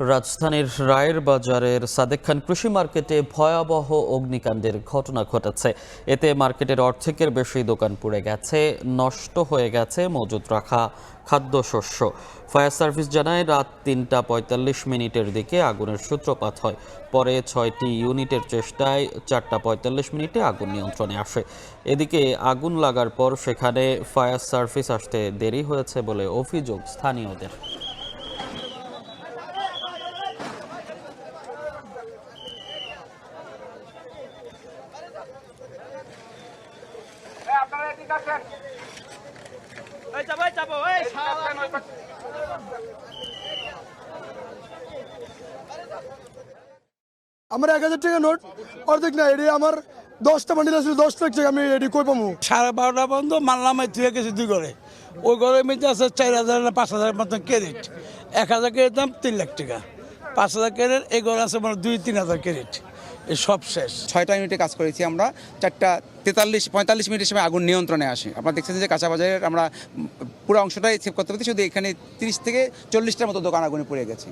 রাজধানীর রায়ের বাজারের সাদেক খান কৃষি মার্কেটে ভয়াবহ অগ্নিকাণ্ডের ঘটনা ঘটেছে। এতে মার্কেটের অর্ধেকের বেশি দোকান পুড়ে গেছে, নষ্ট হয়ে গেছে মজুত রাখা খাদ্যশস্য। ফায়ার সার্ভিস জানায় রাত ৩টা ৪৫ দিকে আগুনের সূত্রপাত হয়। পরে ৬টি ইউনিটের চেষ্টায় ৪টা ৪৫ আগুন নিয়ন্ত্রণে আসে। এদিকে আগুন লাগার পর সেখানে ফায়ার সার্ভিস আসতে দেরি হয়েছে বলে অভিযোগ স্থানীয়দের। আমার ১,০০০ টাকা নোট অর্ধেক না, এটি আমার 10টা বান্ডিল আছে, 10 লাখ টাকা আমি এটি কই পাবো। 12:30 পর্যন্ত মানলাম ধুয়ে গেছে 2 ঘরে। ওই ঘরের মধ্যে আছে 4,000 না 5,000 মতন ক্যারেট। 1,000 ক্যারেট দাম 3 লাখ টাকা, 5,000 ক্যারেট এই ঘরে আছে মানে 2-3,000 ক্যারেট। এই সব শেষ। 6টা ইউনিটে কাজ করেছি আমরা। 4টা 45 সময় আগুন নিয়ন্ত্রণে আসে। আপনারা দেখছেন যে কাঁচা বাজারের আমরা পুরো অংশটাই সেভ করতে পারছি, শুধু এখানে 30 থেকে 40টার মতো দোকান আগুনে পুড়ে গেছে।